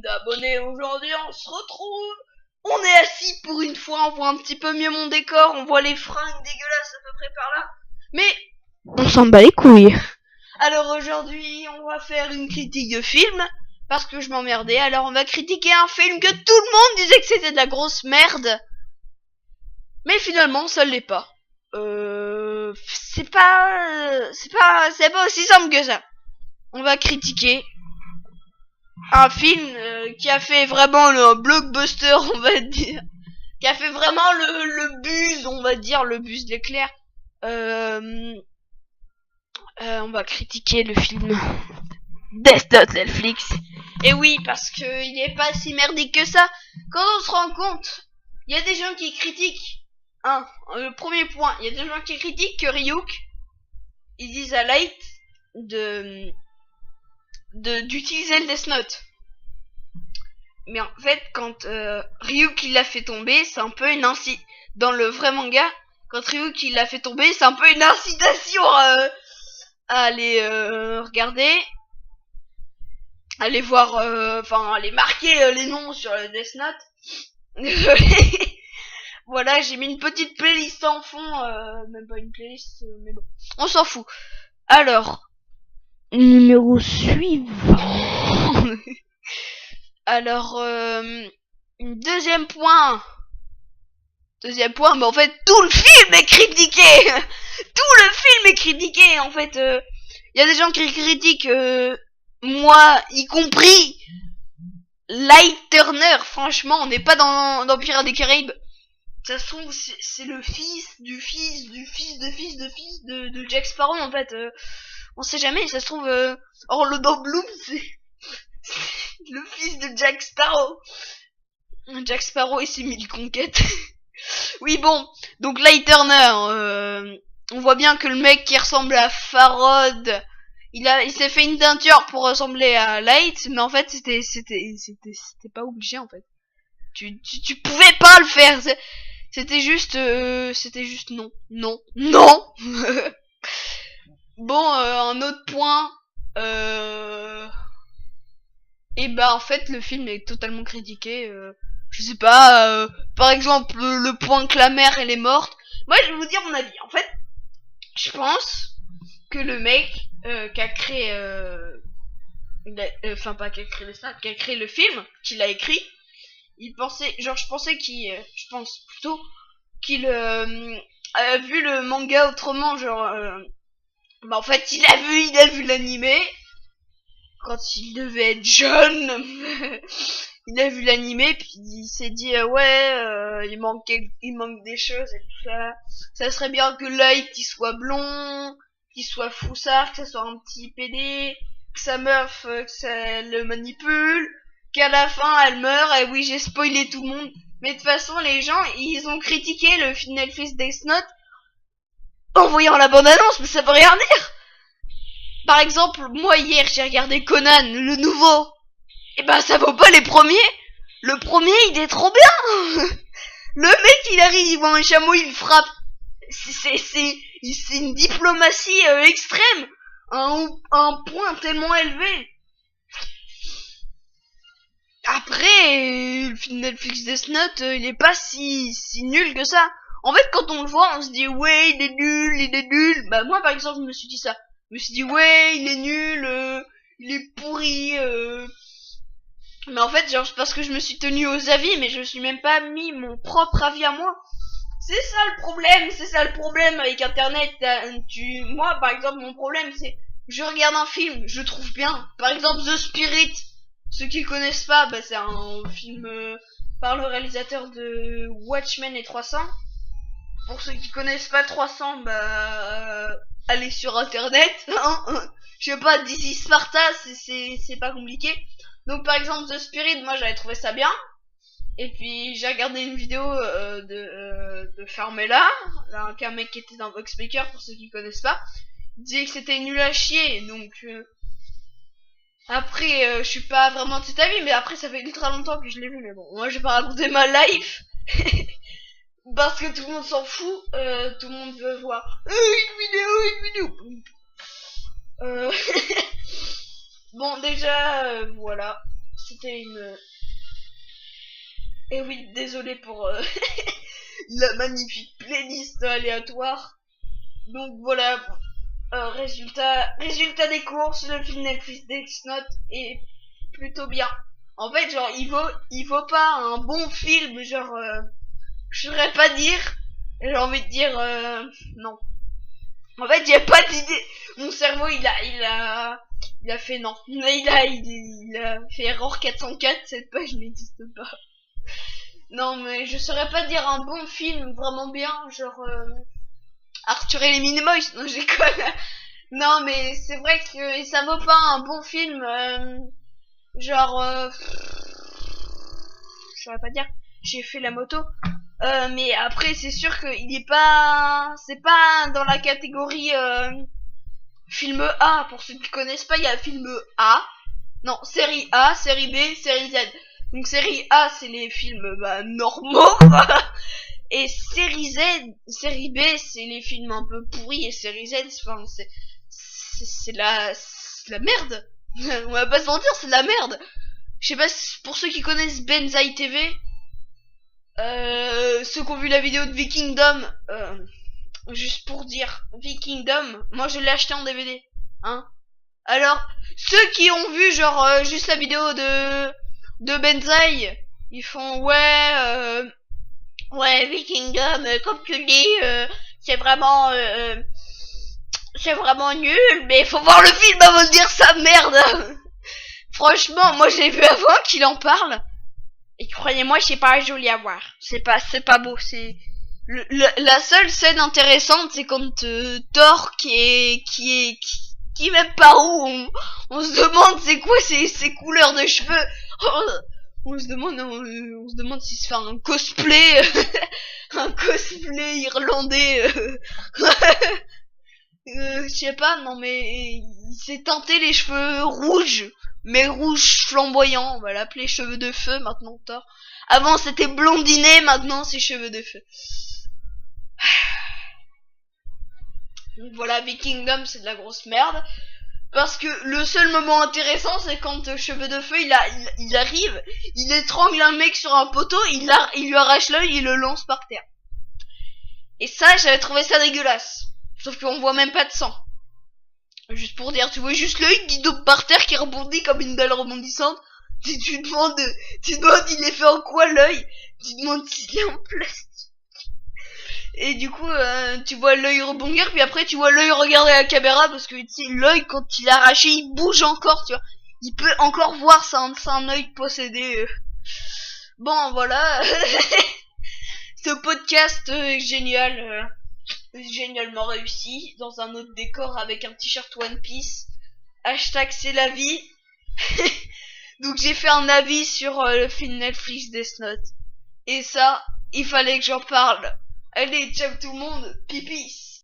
d'abonnés. Aujourd'hui, on se retrouve. On est assis pour une fois, on voit un petit peu mieux mon décor, on voit les fringues dégueulasses à peu près par là. Mais on s'en bat les couilles. Alors aujourd'hui, on va faire une critique de film parce que je m'emmerdais. Alors on va critiquer un film que tout le monde disait que c'était de la grosse merde. Mais finalement, ça l'est pas. C'est pas aussi simple que ça. On va critiquer un film qui a fait vraiment le blockbuster, on va dire, qui a fait vraiment le buzz, on va dire, le buzz d'éclair. On va critiquer le film Death Note Netflix. Et oui, parce que il est pas si merdique que ça. Quand on se rend compte, il y a des gens qui critiquent. Le premier point, il y a des gens qui critiquent que Ryuk, ils disent à Light d'utiliser le Death Note. Mais en fait, quand Ryuk il l'a fait tomber, c'est un peu une dans le vrai manga, quand Ryuk il l'a fait tomber, c'est un peu une incitation à aller regarder, à aller voir, à aller marquer les noms sur le Death Note. Désolé. Voilà, j'ai mis une petite playlist en fond, même pas une playlist, mais bon, on s'en fout. Alors, numéro suivant. Alors, deuxième point, mais en fait, tout le film est critiqué. Tout le film est critiqué, en fait. Y a des gens qui critiquent, moi y compris, Light Turner. Franchement, on n'est pas dans Pirates des Caraïbes. Ça se trouve, c'est le fils de Jack Sparrow, en fait. On sait jamais, ça se trouve, Orlando Bloom, c'est le fils de Jack Sparrow. Jack Sparrow et ses 1000 conquêtes. Oui, bon, donc Light Turner, on voit bien que le mec qui ressemble à Farod, il s'est fait une teinture pour ressembler à Light, mais en fait c'était pas obligé, en fait. Tu pouvais pas le faire. C'était juste non. Bon, un autre point, et bah en fait le film est totalement critiqué. Je sais pas, par exemple le point que la mère elle est morte. Moi je vais vous dire mon avis. En fait, je pense que le mec qui a créé, pas qui a créé le snap, qui a créé le film, qui l'a écrit, il pensait, je pense plutôt qu'il a vu le manga autrement, en fait il a vu l'animé quand il devait être jeune. Il a vu l'animé puis il s'est dit il manque des choses et tout ça. Ça serait bien que Light il soit blond, qu'il soit foussard, que ça soit un petit PD, que sa meuf que ça le manipule, qu'à la fin elle meurt. Et oui, j'ai spoilé tout le monde, mais de toute façon les gens ils ont critiqué le film Netflix Death Note en voyant la bande annonce, mais ça veut rien dire. Par exemple, moi hier j'ai regardé Conan, le nouveau. Et ben ça vaut pas les premiers. Le premier il est trop bien. Le mec il arrive, il voit un chameau, il frappe. C'est une diplomatie extrême. Un point tellement élevé. Après, le film Netflix Death Note, il est pas si nul que ça. En fait, quand on le voit, on se dit ouais, il est nul. Bah moi par exemple, je me suis dit ça. Je me suis dit ouais, il est nul, il est pourri. Mais en fait, c'est parce que je me suis tenu aux avis, mais je me suis même pas mis mon propre avis à moi. C'est ça le problème avec Internet. Moi, par exemple, mon problème, c'est je regarde un film, je trouve bien. Par exemple, The Spirit. Ceux qui connaissent pas, bah, c'est un film par le réalisateur de Watchmen et 300. Pour ceux qui connaissent pas 300, bah allez sur Internet. Je sais pas, d'ici Sparta, c'est pas compliqué. Donc par exemple The Spirit, moi j'avais trouvé ça bien. Et puis j'ai regardé une vidéo de Fermella, un mec qui était dans Vox Speaker, pour ceux qui connaissent pas. Il disait que c'était nul à chier, donc après je suis pas vraiment de cet avis, mais après ça fait ultra longtemps que je l'ai vu, mais bon, moi je vais pas raconter ma life. Parce que tout le monde s'en fout, tout le monde veut voir une vidéo. Bon déjà voilà, c'était une... Et oui, désolé pour la magnifique playlist aléatoire. Donc voilà, résultat des courses, le film Netflix Death Note est plutôt bien. En fait, genre, il vaut pas un bon film, genre, je saurais pas dire, j'ai envie de dire, non. En fait, j'ai pas d'idée. Mon cerveau, il a fait non. Il a fait erreur 404, cette page n'existe pas. Non, mais je saurais pas dire un bon film vraiment bien, genre, Arthur et les Minimoys. Non, j'ai quoi. Non, mais c'est vrai que ça vaut pas un bon film, genre, je saurais pas dire. J'ai fait la moto. Mais après, c'est sûr qu'il est pas, c'est pas dans la catégorie film A. Pour ceux qui connaissent pas, il y a film A, non, série A, série B, série Z. Donc série A, c'est les films normaux, et série B, c'est les films un peu pourris, et série Z, enfin, c'est la merde. On va pas se mentir, c'est de la merde. Je sais pas si, pour ceux qui connaissent Benzaï TV. Ceux qui ont vu la vidéo de Vikingdom, juste pour dire, Vikingdom, moi je l'ai acheté en DVD, hein. Alors, ceux qui ont vu genre juste la vidéo de Benzaï, ils font ouais Vikingdom, comme tu dis, c'est vraiment nul, mais faut voir le film avant de dire ça, merde. Franchement, moi je l'ai vu avant qu'il en parle. Et croyez-moi, c'est pas joli à voir. C'est pas beau. C'est la seule scène intéressante, c'est quand Thor qui est même pas où. On se demande c'est quoi ces couleurs de cheveux. On se demande s'il se fait un cosplay, un cosplay irlandais. Je sais pas, non mais il s'est teinté les cheveux rouges. Mais rouge flamboyant, on va l'appeler cheveux de feu maintenant, Thor. Avant c'était blondiné, maintenant c'est cheveux de feu. Donc voilà, Vikingdom c'est de la grosse merde. Parce que le seul moment intéressant c'est quand cheveux de feu il arrive, il étrangle un mec sur un poteau, il lui arrache l'œil, il le lance par terre. Et ça, j'avais trouvé ça dégueulasse. Sauf qu'on voit même pas de sang. Juste pour dire, tu vois juste l'œil qui tombe par terre, qui rebondit comme une dalle rebondissante. Tu demandes, il est fait en quoi l'œil? Tu demandes s'il est en plastique. Et du coup, tu vois l'œil rebondir, puis après tu vois l'œil regarder la caméra, parce que tu sais, l'œil quand il est arraché, il bouge encore, tu vois. Il peut encore voir, c'est un œil possédé. Bon, voilà. Ce podcast génial. Génialement réussi, dans un autre décor avec un t-shirt One Piece. Hashtag c'est la vie. Donc j'ai fait un avis sur le film Netflix Death Note. Et ça, il fallait que j'en parle. Allez, ciao tout le monde, pipis.